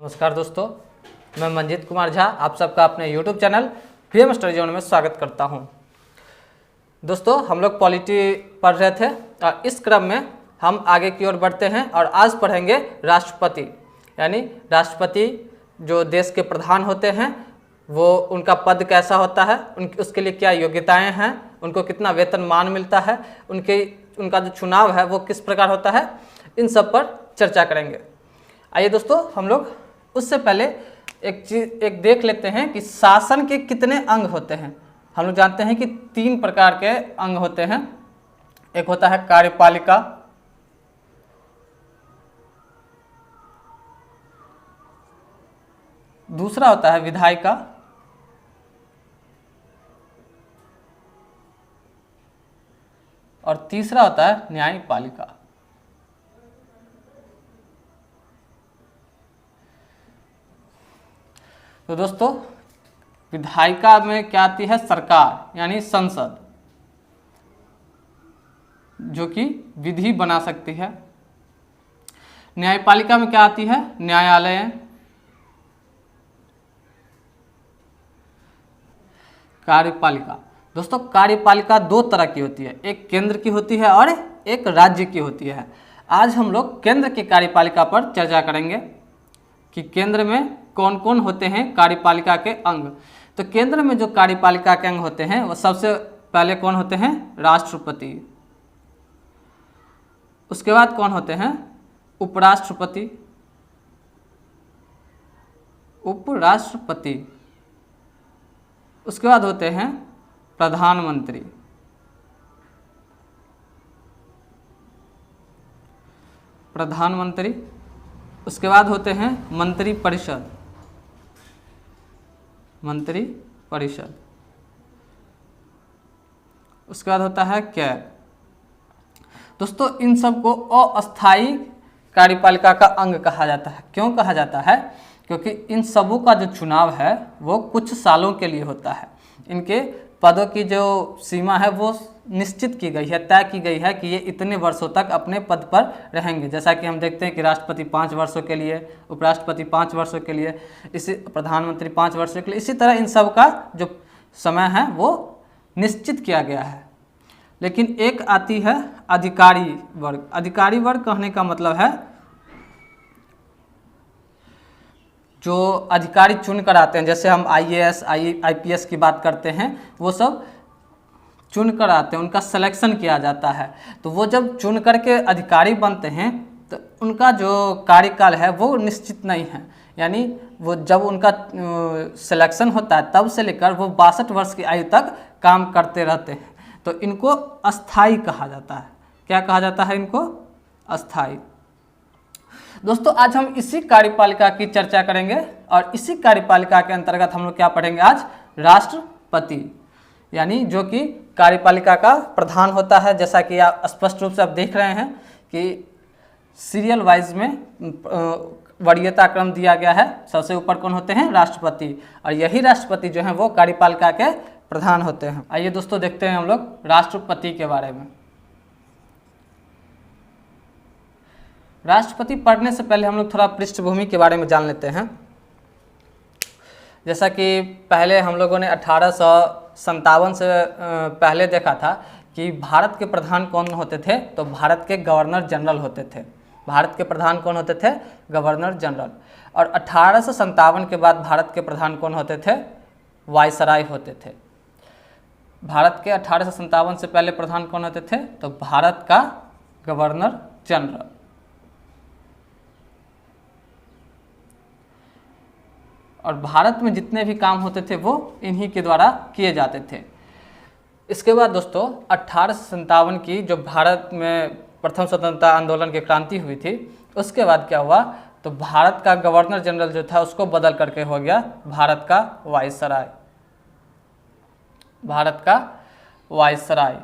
नमस्कार दोस्तों, मैं मंजीत कुमार झा आप सबका अपने YouTube channel PM study zone में स्वागत करता हूं। दोस्तों, हम लोग पॉलिटी पढ़ रहे थे और इस क्रम में हम आगे की ओर बढ़ते हैं और आज पढ़ेंगे राष्ट्रपति। यानी राष्ट्रपति जो देश के प्रधान होते हैं वो उनका पद कैसा होता है, उसके लिए क्या योग्यताएं हैं, उनको कितना वेतनमान मिलता है, उनका जो चुनाव है वो किस प्रकार होता है, इन सब पर चर्चा करेंगे। आइए दोस्तों, हम लोग उससे पहले एक देख लेते हैं कि शासन के कितने अंग होते हैं। हम लोग जानते हैं कि 3 प्रकार के अंग होते हैं। एक होता है कार्यपालिका, दूसरा होता है विधायिका और तीसरा होता है न्यायपालिका। तो दोस्तों, विधायिका में क्या आती है? सरकार यानी संसद, जो कि विधि बना सकती है। न्यायपालिका में क्या आती है? न्यायालय। कार्यपालिका, दोस्तों कार्यपालिका 2 तरह की होती है, एक केंद्र की होती है और एक राज्य की होती है। आज हम लोग केंद्र की कार्यपालिका पर चर्चा करेंगे कि केंद्र में कौन कौन होते हैं कार्यपालिका के अंग। तो केंद्र में जो कार्यपालिका के अंग होते हैं वो सबसे पहले कौन होते हैं? राष्ट्रपति। उसके बाद कौन होते हैं? उपराष्ट्रपति। उपराष्ट्रपति। उसके बाद होते हैं प्रधानमंत्री। प्रधानमंत्री। उसके बाद होते हैं मंत्रिपरिषद। मंत्रिपरिषद। उसके बाद होता है कैग। दोस्तों, इन सब को अस्थायी कार्यपालिका का अंग कहा जाता है। क्यों कहा जाता है? क्योंकि इन सबों का जो चुनाव है वो कुछ सालों के लिए होता है। इनके पदों की जो सीमा है वो निश्चित की गई है, तय की गई है कि ये इतने वर्षों तक अपने पद पर रहेंगे। जैसा कि हम देखते हैं कि राष्ट्रपति 5 वर्षों के लिए, उपराष्ट्रपति 5 वर्षों के लिए, इसी प्रधानमंत्री 5 वर्षों के लिए, इसी तरह इन सब का जो समय है वो निश्चित किया गया है। लेकिन एक आती है अधिकारी वर्ग। अधिकारी वर्ग कहने का मतलब है जो अधिकारी चुन कर आते हैं। जैसे हम IAS, IPS की बात करते हैं, वो सब चुन कर आते हैं, उनका सिलेक्शन किया जाता है। तो वो जब चुन करके अधिकारी बनते हैं तो उनका जो कार्यकाल है वो निश्चित नहीं है। यानी वो जब उनका सिलेक्शन होता है तब से लेकर वो 62 वर्ष की आयु तक काम करते रहते हैं। तो इनको अस्थाई कहा जाता है। क्या कहा जाता है इनको? अस्थाई। दोस्तों, आज हम इसी कार्यपालिका की चर्चा करेंगे और इसी कार्यपालिका के अंतर्गत हम लोग क्या पढ़ेंगे आज? राष्ट्रपति, यानी जो कि कार्यपालिका का प्रधान होता है। जैसा कि आप स्पष्ट रूप से आप देख रहे हैं कि सीरियल वाइज में वरीयता क्रम दिया गया है। सबसे ऊपर कौन होते हैं? राष्ट्रपति। और यही राष्ट्रपति जो हैं वो कार्यपालिका के प्रधान होते हैं। आइए दोस्तों, देखते हैं हम लोग राष्ट्रपति के बारे में। राष्ट्रपति पढ़ने से पहले हम लोग थोड़ा पृष्ठभूमि के बारे में जान लेते हैं। जैसा कि पहले हम लोगों ने 1857 से पहले देखा था कि भारत के प्रधान कौन होते थे, तो भारत के गवर्नर जनरल होते थे। भारत के प्रधान कौन होते थे? Governor general. और 1857 के बाद भारत के प्रधान कौन होते थे? वायसराय होते थे। भारत के 1857 से पहले प्रधान कौन होते थे? तो भारत का गवर्नर जनरल। और भारत में जितने भी काम होते थे वो इन्हीं के द्वारा किए जाते थे। इसके बाद दोस्तों 1857 की जो भारत में प्रथम स्वतंत्रता आंदोलन की क्रांति हुई थी, उसके बाद क्या हुआ? तो भारत का गवर्नर जनरल जो था उसको बदल करके हो गया भारत का वायसराय। भारत का वायसराय,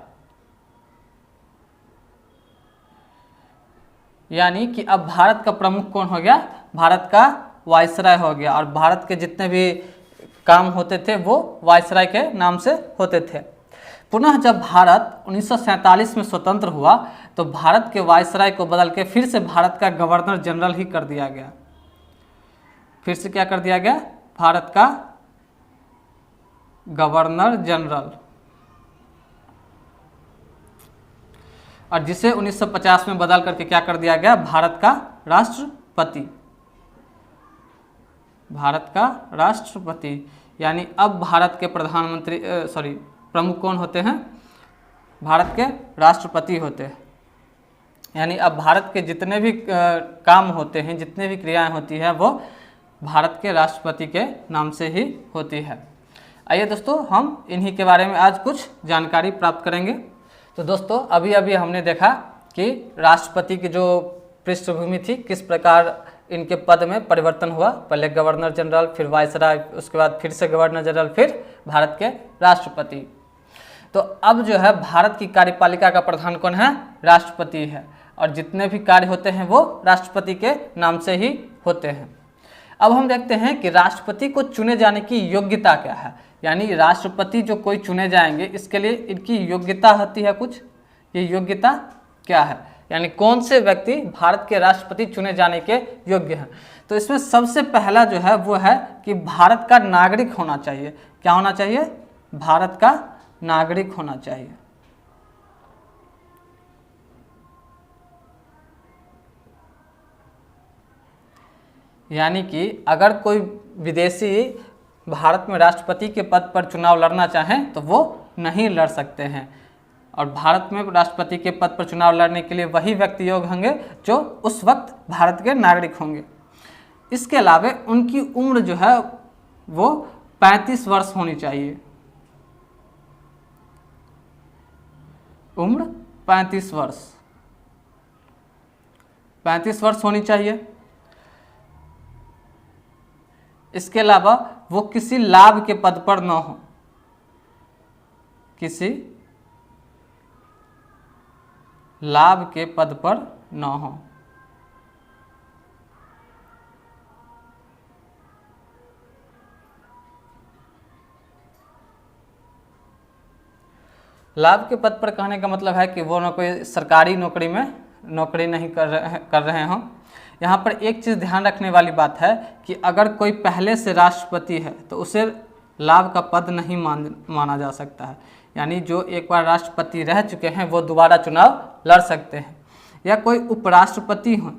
यानी कि अब भारत का प्रमुख कौन हो गया? भारत का वायसराय हो गया। और भारत के जितने भी काम होते थे वो वायसराय के नाम से होते थे। पुनः जब भारत 1947 में स्वतंत्र हुआ तो भारत के वायसराय को बदल के फिर से भारत का गवर्नर जनरल ही कर दिया गया। फिर से क्या कर दिया गया, भारत का गवर्नर जनरल, और जिसे 1950 में बदल करके क्या कर दिया गया, भारत का राष्ट्रपति। भारत का राष्ट्रपति यानी अब भारत के प्रधानमंत्री प्रमुख कौन होते हैं, भारत के राष्ट्रपति होते हैं। यानी अब भारत के जितने भी काम होते हैं, जितने भी क्रियाएं होती है, वो भारत के राष्ट्रपति के नाम से ही होती है। आइए दोस्तों, हम इन्हीं के बारे में आज कुछ जानकारी प्राप्त करेंगे। तो दोस्तों, अभी अभी हमने देखा कि राष्ट्रपति की जो पृष्ठभूमि थी, किस प्रकार इनके पद में परिवर्तन हुआ, पहले गवर्नर जनरल, फिर वायसराय, उसके बाद फिर से गवर्नर जनरल, फिर भारत के राष्ट्रपति। तो अब जो है भारत की कार्यपालिका का प्रधान कौन है, राष्ट्रपति है, और जितने भी कार्य होते हैं वो राष्ट्रपति के नाम से ही होते हैं। अब हम देखते हैं कि राष्ट्रपति को चुने जाने की योग्यता क्या है, यानी राष्ट्रपति जो कोई चुने जाएंगे इसके लिए इनकी योग्यता होती है कुछ। ये योग्यता क्या है, यानी कौन से व्यक्ति भारत के राष्ट्रपति चुने जाने के योग्य हैं। तो इसमें सबसे पहला जो है वो है कि भारत का नागरिक होना चाहिए। क्या होना चाहिए, भारत का नागरिक होना चाहिए। यानी कि अगर कोई विदेशी भारत में राष्ट्रपति के पद पर चुनाव लड़ना चाहें तो वो नहीं लड़ सकते हैं, और भारत में राष्ट्रपति के पद पर चुनाव लड़ने के लिए वही व्यक्ति योग्य होंगे जो उस वक्त भारत के नागरिक होंगे। इसके अलावा उनकी उम्र जो है वो 35 वर्ष होनी चाहिए। उम्र 35 वर्ष होनी चाहिए। इसके अलावा वो किसी लाभ के पद पर न हो, किसी लाभ के पद पर न हो। लाभ के पद पर कहने का मतलब है कि वो ना कोई सरकारी नौकरी में नौकरी नहीं कर रहे हों। यहाँ पर एक चीज़ ध्यान रखने वाली बात है कि अगर कोई पहले से राष्ट्रपति है तो उसे लाभ का पद नहीं माना जा सकता है। यानी जो एक बार राष्ट्रपति रह चुके हैं वो दोबारा चुनाव लड़ सकते हैं, या कोई उपराष्ट्रपति हो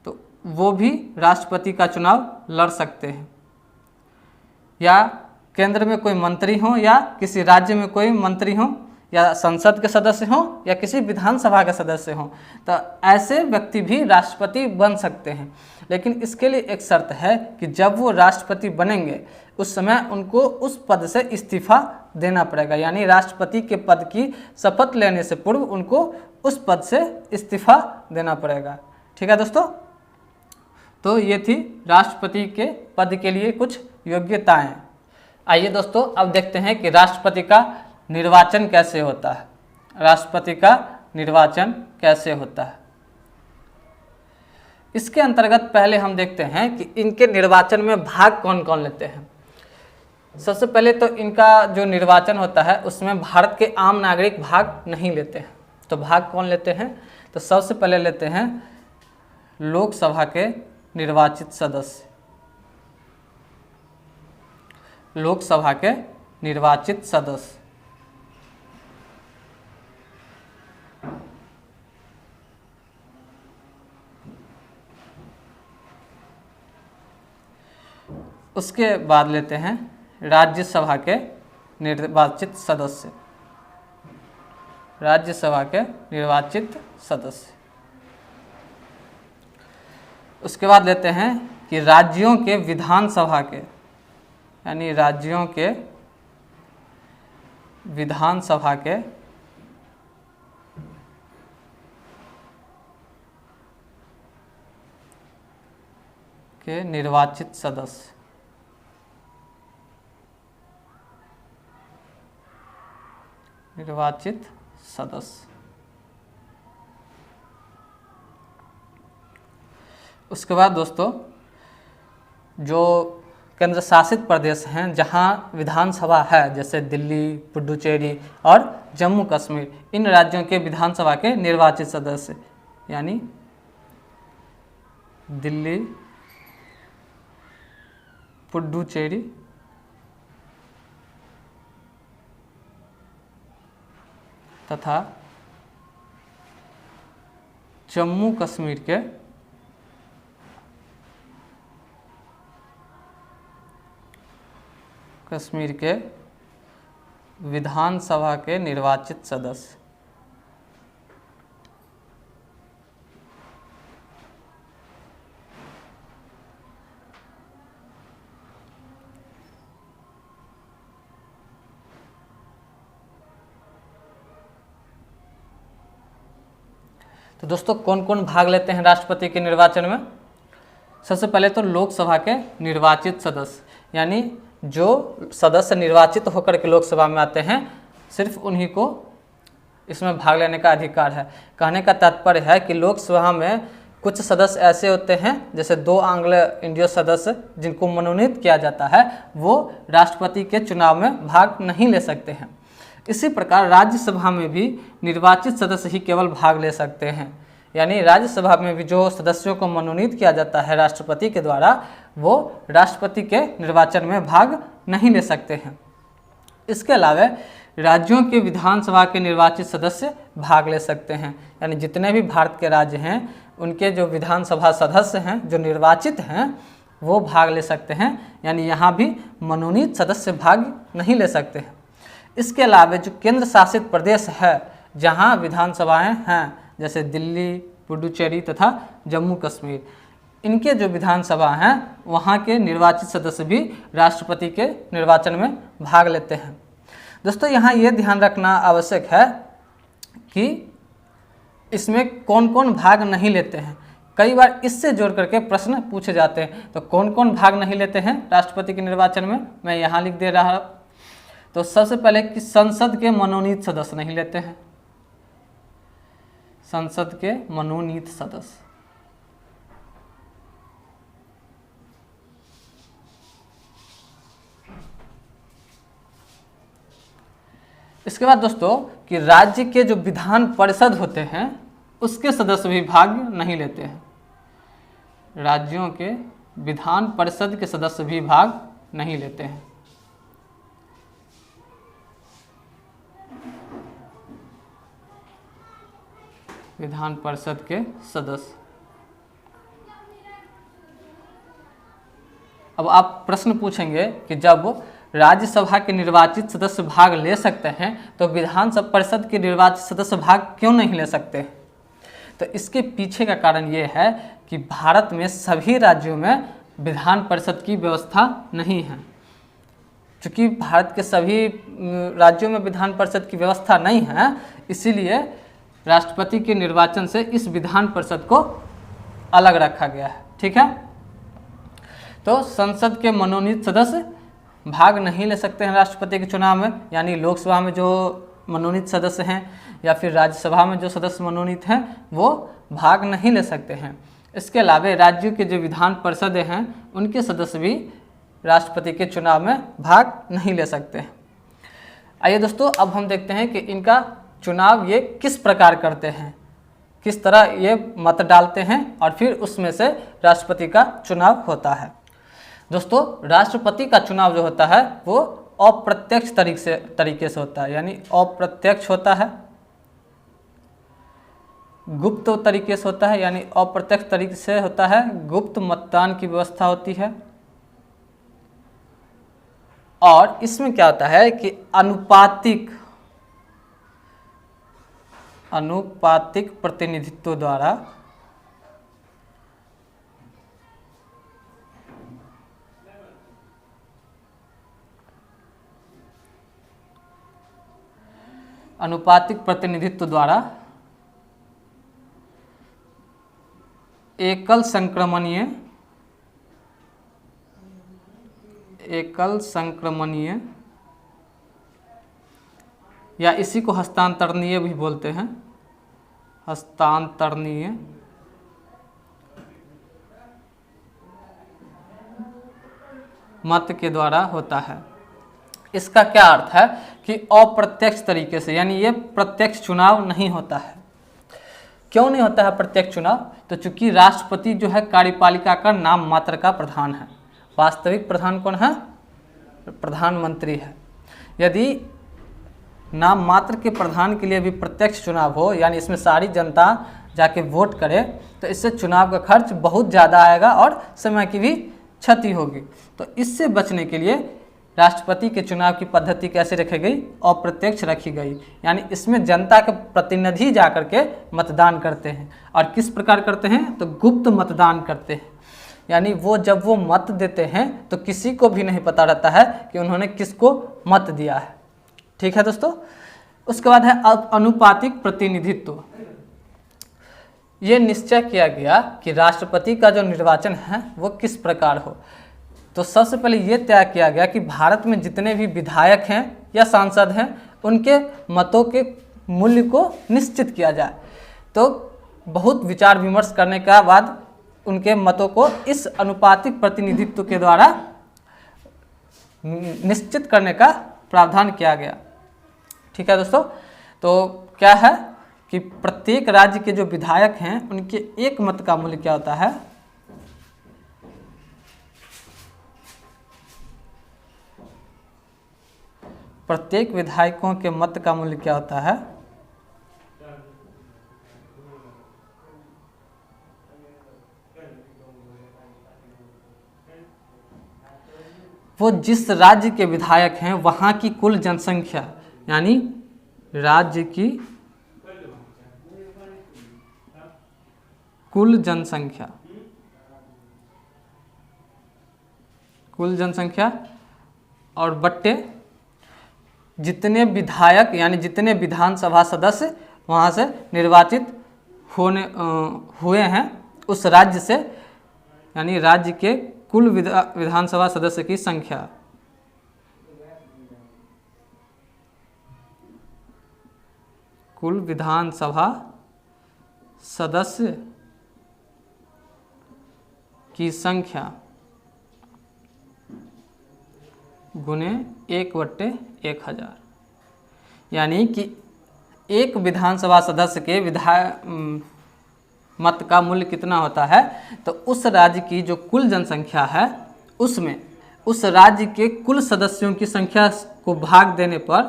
तो वो भी राष्ट्रपति का चुनाव लड़ सकते हैं, या केंद्र में कोई मंत्री हो, या किसी राज्य में कोई मंत्री हो, या संसद के सदस्य हों, या किसी विधानसभा के सदस्य हों, तो ऐसे व्यक्ति भी राष्ट्रपति बन सकते हैं। लेकिन इसके लिए एक शर्त है कि जब वो राष्ट्रपति बनेंगे उस समय उनको उस पद से इस्तीफा देना पड़ेगा, यानी राष्ट्रपति के पद की शपथ लेने से पूर्व उनको उस पद से इस्तीफा देना पड़ेगा। ठीक है दोस्तों, तो ये थी राष्ट्रपति के पद के लिए कुछ योग्यताएं। आइए दोस्तों, अब देखते हैं कि राष्ट्रपति का निर्वाचन कैसे होता है। राष्ट्रपति का निर्वाचन कैसे होता है, इसके अंतर्गत पहले हम देखते हैं कि इनके निर्वाचन में भाग कौन कौन लेते हैं। सबसे पहले तो इनका जो निर्वाचन होता है उसमें भारत के आम नागरिक भाग नहीं लेते हैं। तो भाग कौन लेते हैं, तो सबसे पहले लेते हैं लोकसभा के निर्वाचित सदस्य। लोकसभा के निर्वाचित सदस्य, उसके बाद लेते हैं राज्यसभा के निर्वाचित सदस्य। राज्यसभा के निर्वाचित सदस्य, उसके बाद लेते हैं कि राज्यों के विधानसभा के, यानी राज्यों के विधानसभा के निर्वाचित सदस्य। निर्वाचित सदस्य, उसके बाद दोस्तों जो केंद्र शासित प्रदेश हैं जहां विधानसभा है, जैसे दिल्ली, पुडुचेरी और जम्मू कश्मीर, इन राज्यों के विधानसभा के निर्वाचित सदस्य, यानी दिल्ली, पुडुचेरी तथा जम्मू कश्मीर के विधानसभा के निर्वाचित सदस्य। तो दोस्तों कौन कौन भाग लेते हैं राष्ट्रपति के निर्वाचन में? सबसे पहले तो लोकसभा के निर्वाचित सदस्य, यानी जो सदस्य निर्वाचित होकर के लोकसभा में आते हैं, सिर्फ उन्हीं को इसमें भाग लेने का अधिकार है। कहने का तात्पर्य है कि लोकसभा में कुछ सदस्य ऐसे होते हैं, जैसे 2 आंग्ल इंडियन सदस्य जिनको मनोनीत किया जाता है, वो राष्ट्रपति के चुनाव में भाग नहीं ले सकते हैं। इसी प्रकार राज्यसभा में भी निर्वाचित सदस्य ही केवल भाग ले सकते हैं, यानी राज्यसभा में भी जो सदस्यों को मनोनीत किया जाता है राष्ट्रपति के द्वारा, वो राष्ट्रपति के निर्वाचन में भाग नहीं ले सकते हैं। इसके अलावा राज्यों के विधानसभा के निर्वाचित सदस्य भाग ले सकते हैं, यानी जितने भी भारत के राज्य हैं उनके जो विधानसभा सदस्य हैं जो निर्वाचित हैं वो भाग ले सकते हैं, यानी यहाँ भी मनोनीत सदस्य भाग नहीं ले सकते हैं। इसके अलावा जो केंद्र शासित प्रदेश है जहाँ विधानसभाएं हैं, जैसे दिल्ली, पुडुचेरी तथा जम्मू कश्मीर, इनके जो विधानसभा हैं वहाँ के निर्वाचित सदस्य भी राष्ट्रपति के निर्वाचन में भाग लेते हैं। दोस्तों यहाँ ये ध्यान रखना आवश्यक है कि इसमें कौन कौन भाग नहीं लेते हैं। कई बार इससे जोड़ करके प्रश्न पूछे जाते हैं, तो कौन कौन भाग नहीं लेते हैं राष्ट्रपति के निर्वाचन में, मैं यहाँ लिख दे रहा हूँ। तो सबसे पहले कि संसद के मनोनीत सदस्य नहीं लेते हैं, संसद के मनोनीत सदस्य। इसके बाद दोस्तों कि राज्य के जो विधान परिषद होते हैं उसके सदस्य भी भाग नहीं लेते हैं, राज्यों के विधान परिषद के सदस्य भी भाग नहीं लेते हैं। विधान परिषद के सदस्य। अब आप प्रश्न पूछेंगे कि जब राज्यसभा के निर्वाचित सदस्य भाग ले सकते हैं तो विधान परिषद के निर्वाचित सदस्य भाग क्यों नहीं ले सकते? तो इसके पीछे का कारण ये है कि भारत में सभी राज्यों में विधान परिषद की व्यवस्था नहीं है। चूँकि भारत के सभी राज्यों में विधान परिषद की व्यवस्था नहीं है, इसीलिए राष्ट्रपति के निर्वाचन से इस विधान परिषद को अलग रखा गया है। ठीक है, तो संसद के मनोनीत सदस्य भाग नहीं ले सकते हैं राष्ट्रपति के चुनाव में, यानी लोकसभा में जो मनोनीत सदस्य हैं या फिर राज्यसभा में जो सदस्य मनोनीत हैं वो भाग नहीं ले सकते हैं। इसके अलावा राज्यों के जो विधान परिषद हैं उनके सदस्य भी राष्ट्रपति के चुनाव में भाग नहीं ले सकते हैं। आइए दोस्तों, अब हम देखते हैं कि इनका चुनाव ये किस प्रकार करते हैं, किस तरह ये मत डालते हैं और फिर उसमें से राष्ट्रपति का चुनाव होता है। दोस्तों राष्ट्रपति का चुनाव जो होता है वो अप्रत्यक्ष तरीके से होता है, यानी अप्रत्यक्ष होता है, गुप्त तरीके से होता है, यानी अप्रत्यक्ष तरीके से होता है, गुप्त मतदान की व्यवस्था होती है। और इसमें क्या होता है कि अनुपातिक प्रतिनिधित्व द्वारा एकल संक्रमणीय या इसी को हस्तांतरणीय भी बोलते हैं, हस्तांतरणीय मत के द्वारा होता है। इसका क्या अर्थ है कि अप्रत्यक्ष तरीके से, यानी ये प्रत्यक्ष चुनाव नहीं होता है। क्यों नहीं होता है प्रत्यक्ष चुनाव? तो चूंकि राष्ट्रपति जो है कार्यपालिका का नाम मात्र का प्रधान है वास्तविक प्रधान कौन है? प्रधानमंत्री है। यदि नाम मात्र के प्रधान के लिए भी प्रत्यक्ष चुनाव हो, यानी इसमें सारी जनता जाके वोट करे, तो इससे चुनाव का खर्च बहुत ज़्यादा आएगा और समय की भी क्षति होगी। तो इससे बचने के लिए राष्ट्रपति के चुनाव की पद्धति कैसे रखी गई? अप्रत्यक्ष रखी गई, यानी इसमें जनता के प्रतिनिधि जाकर के मतदान करते हैं। और किस प्रकार करते हैं? तो गुप्त मतदान करते हैं, यानी वो जब वो मत देते हैं तो किसी को भी नहीं पता रहता है कि उन्होंने किसको मत दिया है। ठीक है दोस्तों। उसके बाद है अनुपातिक प्रतिनिधित्व। ये निश्चय किया गया कि राष्ट्रपति का जो निर्वाचन है वो किस प्रकार हो। तो सबसे पहले ये तय किया गया कि भारत में जितने भी विधायक हैं या सांसद हैं उनके मतों के मूल्य को निश्चित किया जाए। तो बहुत विचार विमर्श करने के बाद उनके मतों को इस अनुपातिक प्रतिनिधित्व के द्वारा निश्चित करने का प्रावधान किया गया। ठीक है दोस्तों। तो क्या है कि प्रत्येक राज्य के जो विधायक हैं उनके एक मत का मूल्य क्या होता है? प्रत्येक विधायकों के मत का मूल्य क्या होता है? वो जिस राज्य के विधायक हैं वहाँ की कुल जनसंख्या, यानी राज्य की कुल जनसंख्या और बट्टे जितने विधायक यानी जितने विधानसभा सदस्य वहाँ से निर्वाचित हुए हैं उस राज्य से, यानी राज्य के कुल विधानसभा सदस्य की संख्या। कुल विधानसभा सदस्य की संख्या गुने 1/1000, यानी कि एक विधानसभा सदस्य के मत का मूल्य कितना होता है? तो उस राज्य की जो कुल जनसंख्या है उसमें उस राज्य के कुल सदस्यों की संख्या को भाग देने पर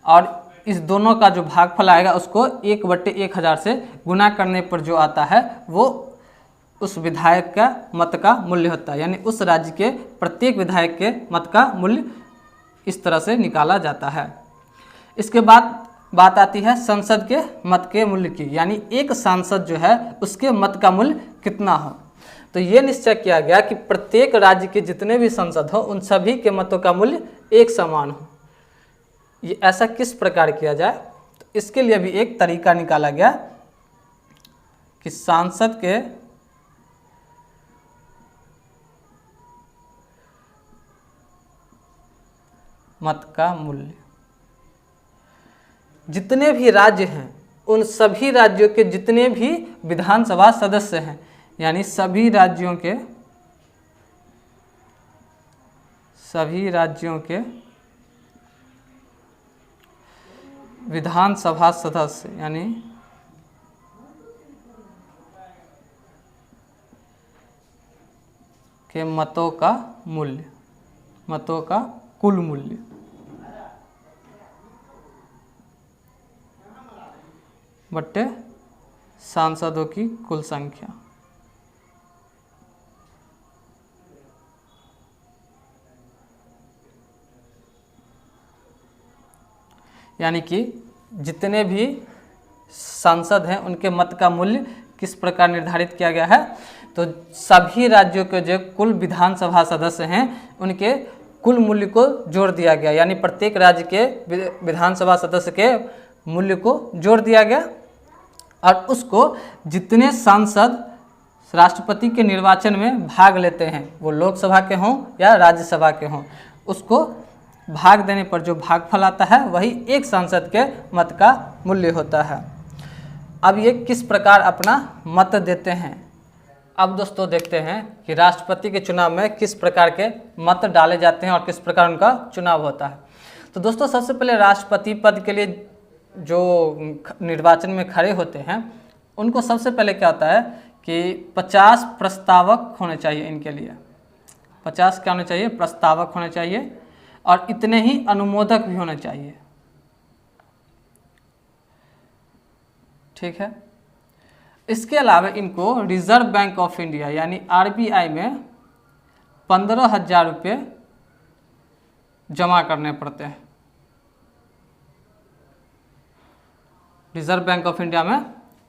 और इस दोनों का जो भागफल आएगा उसको 1/1000 से गुना करने पर जो आता है वो उस विधायक का मत का मूल्य होता है। यानी उस राज्य के प्रत्येक विधायक के मत का मूल्य इस तरह से निकाला जाता है। इसके बाद बात आती है संसद के मत के मूल्य की, यानी एक सांसद जो है उसके मत का मूल्य कितना हो। तो ये निश्चय किया गया कि प्रत्येक राज्य के जितने भी सांसद हो उन सभी के मतों का मूल्य एक समान हो। ये ऐसा किस प्रकार किया जाए? तो इसके लिए भी एक तरीका निकाला गया कि सांसद के मत का मूल्य, जितने भी राज्य हैं उन सभी राज्यों के जितने भी विधानसभा सदस्य हैं, यानी सभी राज्यों के विधानसभा सदस्य यानी के मतों का कुल मूल्य बट्टे सांसदों की कुल संख्या। यानी कि जितने भी सांसद हैं उनके मत का मूल्य किस प्रकार निर्धारित किया गया है? तो सभी राज्यों के जो कुल विधानसभा सदस्य हैं उनके कुल मूल्य को जोड़ दिया गया, यानी प्रत्येक राज्य के विधानसभा सदस्य के मूल्य को जोड़ दिया गया और उसको जितने सांसद राष्ट्रपति के निर्वाचन में भाग लेते हैं, वो लोकसभा के हों या राज्यसभा के हों, उसको भाग देने पर जो भागफल आता है वही एक सांसद के मत का मूल्य होता है। अब ये किस प्रकार अपना मत देते हैं? अब दोस्तों देखते हैं कि राष्ट्रपति के चुनाव में किस प्रकार के मत डाले जाते हैं और किस प्रकार उनका चुनाव होता है। तो दोस्तों सबसे पहले राष्ट्रपति पद के लिए जो निर्वाचन में खड़े होते हैं उनको सबसे पहले क्या होता है कि 50 प्रस्तावक होने चाहिए इनके लिए। 50 क्या होने चाहिए, प्रस्तावक होने चाहिए और इतने ही अनुमोदक भी होने चाहिए। ठीक है। इसके अलावा इनको रिजर्व बैंक ऑफ इंडिया यानी RBI में 15,000 रुपये जमा करने पड़ते हैं। रिजर्व बैंक ऑफ इंडिया में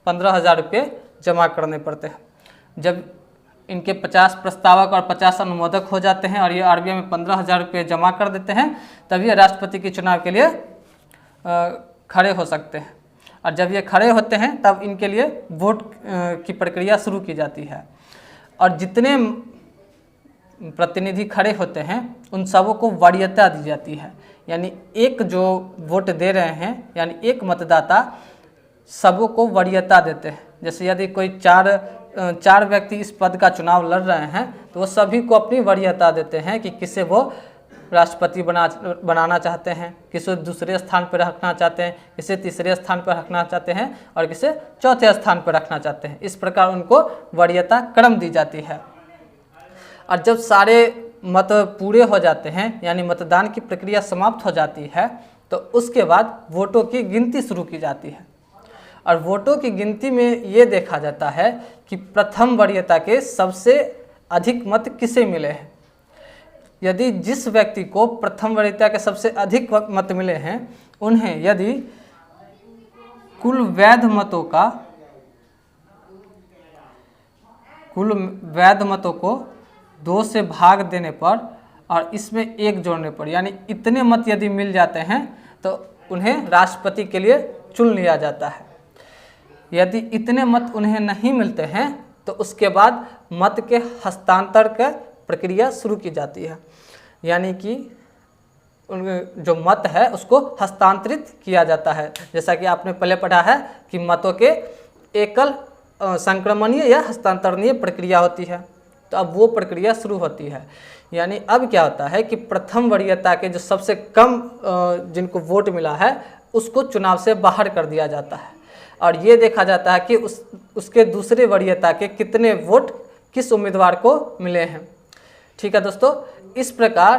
15,000 रुपये जमा करने पड़ते हैं। जब इनके 50 प्रस्तावक और 50 अनुमोदक हो जाते हैं और ये RBI में 15,000 रुपये जमा कर देते हैं, तब ये राष्ट्रपति के चुनाव के लिए खड़े हो सकते हैं। और जब ये खड़े होते हैं तब इनके लिए वोट की प्रक्रिया शुरू की जाती है और जितने प्रतिनिधि खड़े होते हैं उन सबों को वरीयता दी जाती है। यानी एक जो वोट दे रहे हैं यानी एक मतदाता सबों को वरीयता देते हैं। जैसे यदि कोई चार व्यक्ति इस पद का चुनाव लड़ रहे हैं तो वो सभी को अपनी वरीयता देते हैं कि किसे वो राष्ट्रपति बनाना चाहते हैं, किसे दूसरे स्थान पर रखना चाहते हैं, किसे तीसरे स्थान पर रखना चाहते हैं और किसे चौथे स्थान पर रखना चाहते हैं। इस प्रकार उनको वरीयता क्रम दी जाती है। और जब सारे मत पूरे हो जाते हैं यानी मतदान की प्रक्रिया समाप्त हो जाती है तो उसके बाद वोटों की गिनती शुरू की जाती है। और वोटों की गिनती में ये देखा जाता है कि प्रथम वरीयता के सबसे अधिक मत किसे मिले हैं। यदि जिस व्यक्ति को प्रथम वरीयता के सबसे अधिक मत मिले हैं उन्हें यदि कुल वैध मतों को 2 से भाग देने पर और इसमें 1 जोड़ने पर यानी इतने मत यदि मिल जाते हैं तो उन्हें राष्ट्रपति के लिए चुन लिया जाता है। यदि इतने मत उन्हें नहीं मिलते हैं तो उसके बाद मत के हस्तांतरण का प्रक्रिया शुरू की जाती है। यानी कि जो मत है उसको हस्तांतरित किया जाता है। जैसा कि आपने पहले पढ़ा है कि मतों के एकल संक्रमणीय या हस्तांतरणीय प्रक्रिया होती है, तो अब वो प्रक्रिया शुरू होती है। यानी अब क्या होता है कि प्रथम वरीयता के जो सबसे कम जिनको वोट मिला है उसको चुनाव से बाहर कर दिया जाता है और ये देखा जाता है कि उसके दूसरे वरीयता के कितने वोट किस उम्मीदवार को मिले हैं। ठीक है दोस्तों, इस प्रकार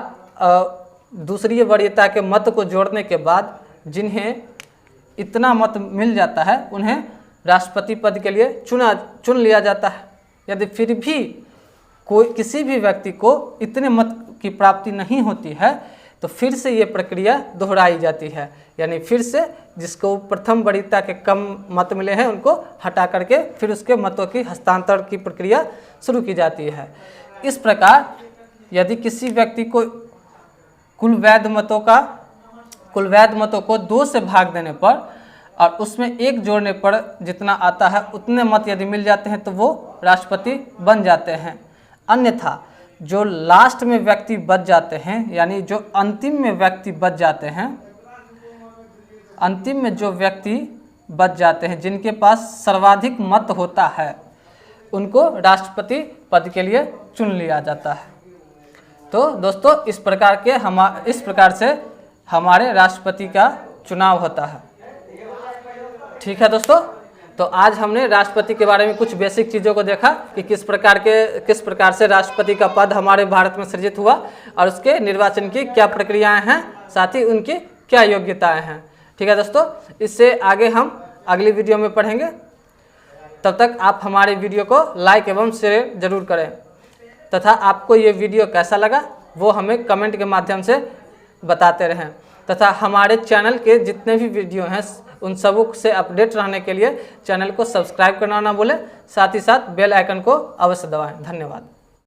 दूसरी वरीयता के मत को जोड़ने के बाद जिन्हें इतना मत मिल जाता है उन्हें राष्ट्रपति पद के लिए चुन लिया जाता है। यदि फिर भी किसी भी व्यक्ति को इतने मत की प्राप्ति नहीं होती है तो फिर से ये प्रक्रिया दोहराई जाती है। यानी फिर से जिसको प्रथम वरीयता के कम मत मिले हैं उनको हटा करके फिर उसके मतों की हस्तांतरण की प्रक्रिया शुरू की जाती है। इस प्रकार यदि किसी व्यक्ति को कुल वैध मतों को 2 से भाग देने पर और उसमें 1 जोड़ने पर जितना आता है उतने मत यदि मिल जाते हैं तो वो राष्ट्रपति बन जाते हैं। अन्यथा जो लास्ट में व्यक्ति बच जाते हैं यानी जो अंतिम में व्यक्ति बच जाते हैं, अंतिम में जो व्यक्ति बच जाते हैं जिनके पास सर्वाधिक मत होता है उनको राष्ट्रपति पद के लिए चुन लिया जाता है। तो दोस्तों इस प्रकार से हमारे राष्ट्रपति का चुनाव होता है। ठीक है दोस्तों, तो आज हमने राष्ट्रपति के बारे में कुछ बेसिक चीज़ों को देखा कि किस प्रकार से राष्ट्रपति का पद हमारे भारत में सृजित हुआ और उसके निर्वाचन की क्या प्रक्रियाएं हैं, साथ ही उनकी क्या योग्यताएं हैं। ठीक है दोस्तों, इससे आगे हम अगली वीडियो में पढ़ेंगे। तब तक आप हमारे वीडियो को लाइक एवं शेयर जरूर करें तथा आपको ये वीडियो कैसा लगा वो हमें कमेंट के माध्यम से बताते रहें तथा हमारे चैनल के जितने भी वीडियो हैं उन सबों से अपडेट रहने के लिए चैनल को सब्सक्राइब करना ना भूलें, साथ ही साथ बेल आइकन को अवश्य दबाएं। धन्यवाद।